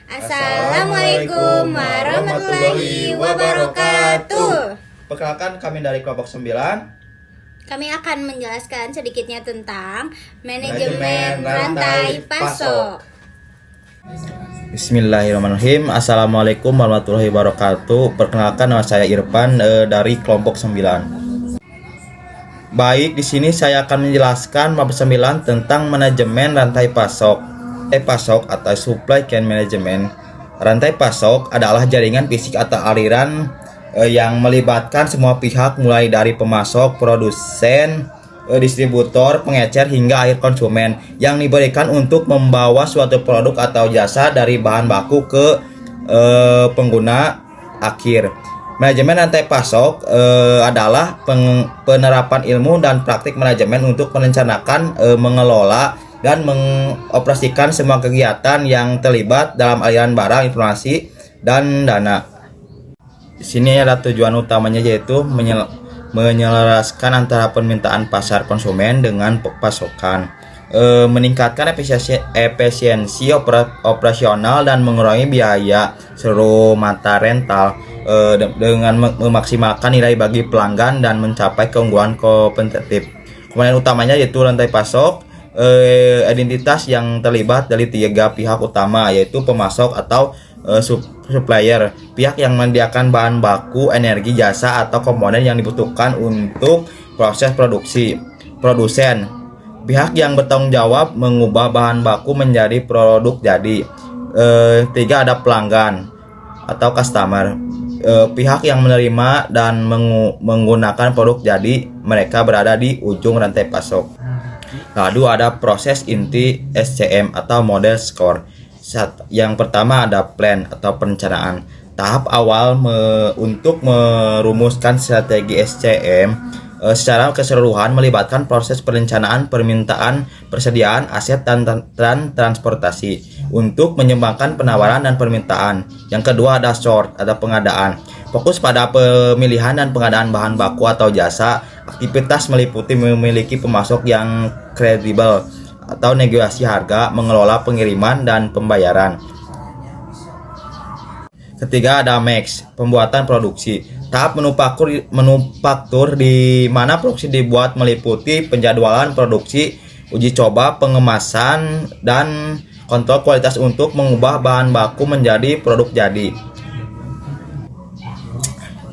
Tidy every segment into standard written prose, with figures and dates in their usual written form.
Assalamualaikum warahmatullahi wabarakatuh. Perkenalkan, kami dari kelompok 9. Kami akan menjelaskan sedikitnya tentang manajemen rantai pasok. Bismillahirrahmanirrahim. Assalamualaikum warahmatullahi wabarakatuh. Perkenalkan, nama saya Irfan dari kelompok 9. Baik, di sini saya akan menjelaskan bab 9 tentang manajemen rantai pasok. Pasok atau supply chain management. Rantai pasok adalah jaringan fisik atau aliran yang melibatkan semua pihak, mulai dari pemasok, produsen, distributor, pengecer hingga akhir konsumen, yang diberikan untuk membawa suatu produk atau jasa dari bahan baku ke pengguna akhir. Manajemen rantai pasok adalah penerapan ilmu dan praktik manajemen untuk merencanakan, mengelola, dan mengoperasikan semua kegiatan yang terlibat dalam aliran barang, informasi, dan dana. Di sini ada tujuan utamanya, yaitu menyelaraskan antara permintaan pasar konsumen dengan pasokan, meningkatkan efisiensi operasional dan mengurangi biaya seluruh mata rental, dengan memaksimalkan nilai bagi pelanggan dan mencapai keunggulan kompetitif. Komponen utamanya yaitu rantai pasok. Identitas yang terlibat dari 3 pihak utama, yaitu pemasok atau supplier, pihak yang menyediakan bahan baku, energi, jasa, atau komponen yang dibutuhkan untuk proses produksi; produsen, pihak yang bertanggung jawab mengubah bahan baku menjadi produk jadi; 3 ada pelanggan atau customer, pihak yang menerima dan menggunakan produk jadi, mereka berada di ujung rantai pasok. Lalu ada proses inti SCM atau model score. Yang pertama ada plan atau perencanaan. Tahap awal untuk merumuskan strategi SCM secara keseluruhan melibatkan proses perencanaan, permintaan, persediaan, aset, dan transportasi untuk menyeimbangkan penawaran dan permintaan. Yang kedua ada sort atau pengadaan. Fokus pada pemilihan dan pengadaan bahan baku atau jasa. Aktivitas meliputi memiliki pemasok yang kredibel atau negosiasi harga, mengelola pengiriman dan pembayaran. Ketiga ada max, pembuatan produksi. Tahap manufaktur di mana produksi dibuat meliputi penjadwalan produksi, uji coba, pengemasan, dan kontrol kualitas untuk mengubah bahan baku menjadi produk jadi.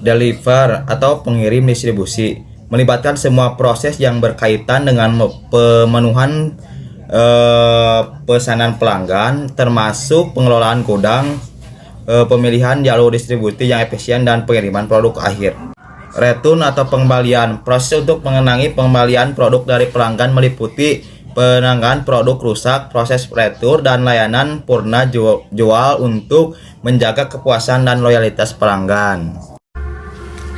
Deliver atau pengirim distribusi, melibatkan semua proses yang berkaitan dengan pemenuhan pesanan pelanggan, termasuk pengelolaan gudang, pemilihan jalur distribusi yang efisien, dan pengiriman produk akhir. Return atau pengembalian, proses untuk mengenangi pengembalian produk dari pelanggan meliputi penanganan produk rusak, proses retur, dan layanan purna jual untuk menjaga kepuasan dan loyalitas pelanggan.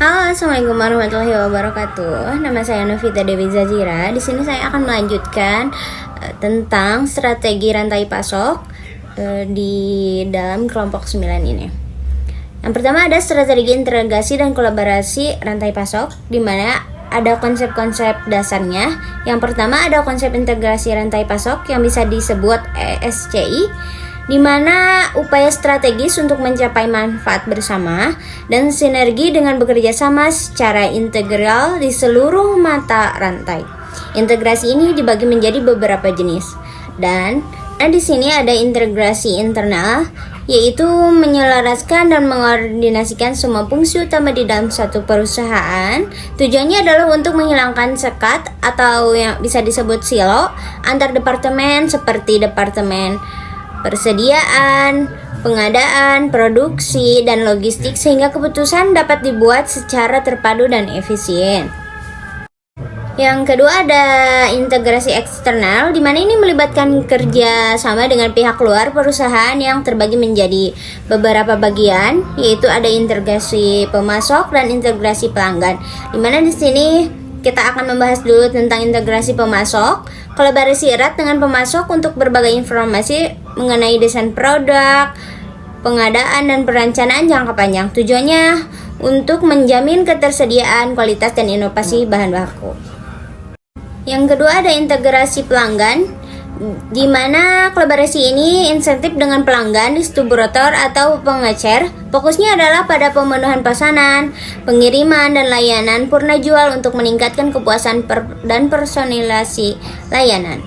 Halo, assalamualaikum warahmatullahi wabarakatuh. Nama saya Novita Dewi Zazira. Di sini saya akan melanjutkan tentang strategi rantai pasok di dalam kelompok 9 ini. Yang pertama ada strategi integrasi dan kolaborasi rantai pasok, di mana ada konsep-konsep dasarnya. Yang pertama ada konsep integrasi rantai pasok yang bisa disebut ESCI, di mana upaya strategis untuk mencapai manfaat bersama dan sinergi dengan bekerja sama secara integral di seluruh mata rantai. Integrasi ini dibagi menjadi beberapa jenis, dan di sini ada integrasi internal, yaitu menyelaraskan dan mengkoordinasikan semua fungsi utama di dalam satu perusahaan. Tujuannya adalah untuk menghilangkan sekat atau yang bisa disebut silo antar departemen, seperti departemen persediaan, pengadaan, produksi, dan logistik, sehingga keputusan dapat dibuat secara terpadu dan efisien. Yang kedua ada integrasi eksternal, di mana ini melibatkan kerja sama dengan pihak luar perusahaan yang terbagi menjadi beberapa bagian, yaitu ada integrasi pemasok dan integrasi pelanggan. Di mana di sini kita akan membahas dulu tentang integrasi pemasok. Kolaborasi erat dengan pemasok untuk berbagai informasi mengenai desain produk, pengadaan, dan perencanaan jangka panjang. Tujuannya untuk menjamin ketersediaan, kualitas, dan inovasi bahan baku. Yang kedua ada integrasi pelanggan, di mana kolaborasi ini insentif dengan pelanggan, distributor atau pengecer. Fokusnya adalah pada pemenuhan pesanan, pengiriman, dan layanan purna jual untuk meningkatkan kepuasan dan personalisasi layanan.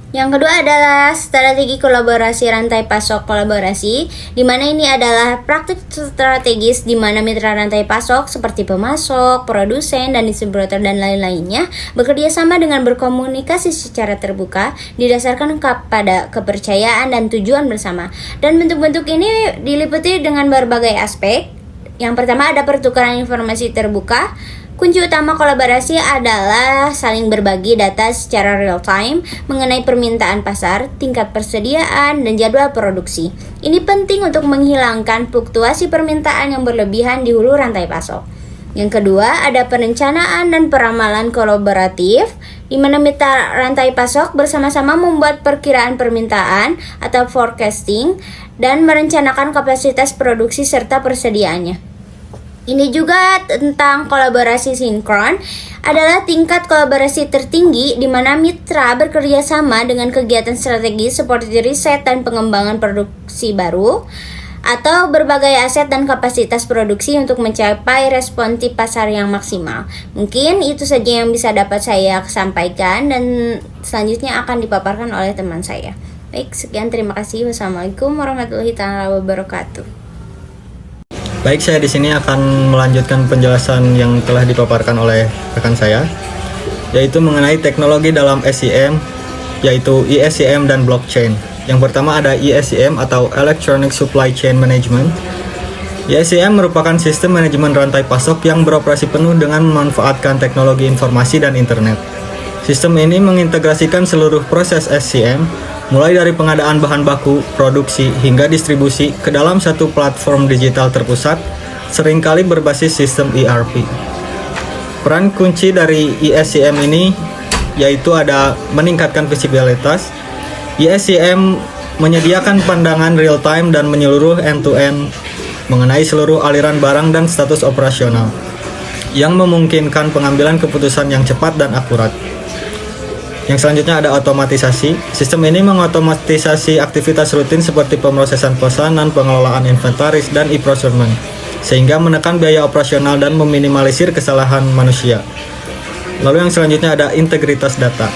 Yang kedua adalah strategi kolaborasi rantai pasok kolaborasi, di mana ini adalah praktik strategis di mana mitra rantai pasok seperti pemasok, produsen, dan distributor dan lain-lainnya bekerja sama dengan berkomunikasi secara terbuka didasarkan pada kepercayaan dan tujuan bersama. Dan bentuk-bentuk ini diliputi dengan berbagai aspek. Yang pertama ada pertukaran informasi terbuka. Kunci utama kolaborasi adalah saling berbagi data secara real time mengenai permintaan pasar, tingkat persediaan, dan jadwal produksi. Ini penting untuk menghilangkan fluktuasi permintaan yang berlebihan di hulu rantai pasok. Yang kedua, ada perencanaan dan peramalan kolaboratif, di mana mitra rantai pasok bersama-sama membuat perkiraan permintaan atau forecasting dan merencanakan kapasitas produksi serta persediaannya. Ini juga tentang kolaborasi sinkron, adalah tingkat kolaborasi tertinggi di mana mitra bekerja sama dengan kegiatan strategis seperti riset dan pengembangan produksi baru atau berbagai aset dan kapasitas produksi untuk mencapai responsif pasar yang maksimal. Mungkin itu saja yang bisa dapat saya sampaikan dan selanjutnya akan dipaparkan oleh teman saya. Baik, sekian, terima kasih. Wassalamualaikum warahmatullahi wabarakatuh. Baik, saya di sini akan melanjutkan penjelasan yang telah dipaparkan oleh rekan saya, yaitu mengenai teknologi dalam SCM, yaitu ESCM dan blockchain. Yang pertama ada ESCM atau Electronic Supply Chain Management. ESCM merupakan sistem manajemen rantai pasok yang beroperasi penuh dengan memanfaatkan teknologi informasi dan internet. Sistem ini mengintegrasikan seluruh proses SCM, mulai dari pengadaan bahan baku, produksi, hingga distribusi ke dalam satu platform digital terpusat, seringkali berbasis sistem ERP. Peran kunci dari ESCM ini yaitu ada meningkatkan visibilitas. ESCM menyediakan pandangan real-time dan menyeluruh end-to-end mengenai seluruh aliran barang dan status operasional, yang memungkinkan pengambilan keputusan yang cepat dan akurat. Yang selanjutnya ada otomatisasi. Sistem ini mengotomatisasi aktivitas rutin seperti pemrosesan pesanan, pengelolaan inventaris, dan e-procurement, sehingga menekan biaya operasional dan meminimalisir kesalahan manusia. Lalu yang selanjutnya ada integritas data.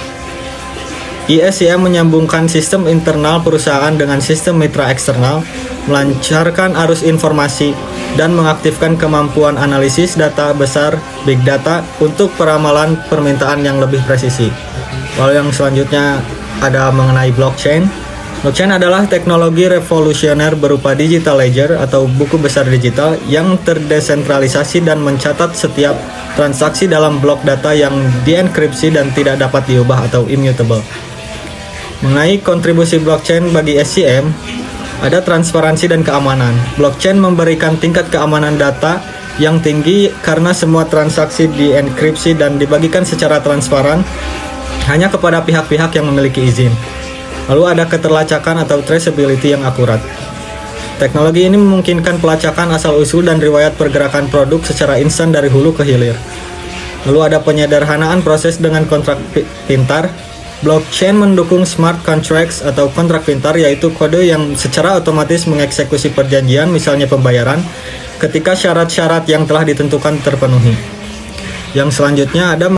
ESCM menyambungkan sistem internal perusahaan dengan sistem mitra eksternal, melancarkan arus informasi, dan mengaktifkan kemampuan analisis data besar big data untuk peramalan permintaan yang lebih presisi. Lalu yang selanjutnya ada mengenai blockchain. Blockchain adalah teknologi revolusioner berupa digital ledger atau buku besar digital yang terdesentralisasi dan mencatat setiap transaksi dalam blok data yang dienkripsi dan tidak dapat diubah atau immutable. Mengenai kontribusi blockchain bagi SCM, ada transparansi dan keamanan. Blockchain memberikan tingkat keamanan data yang tinggi karena semua transaksi dienkripsi dan dibagikan secara transparan hanya kepada pihak-pihak yang memiliki izin. Lalu ada keterlacakan atau traceability yang akurat. Teknologi ini memungkinkan pelacakan asal-usul dan riwayat pergerakan produk secara instan dari hulu ke hilir. Lalu ada penyederhanaan proses dengan kontrak pintar. Blockchain mendukung smart contracts atau kontrak pintar, yaitu kode yang secara otomatis mengeksekusi perjanjian, misalnya pembayaran, ketika syarat-syarat yang telah ditentukan terpenuhi. Yang selanjutnya ada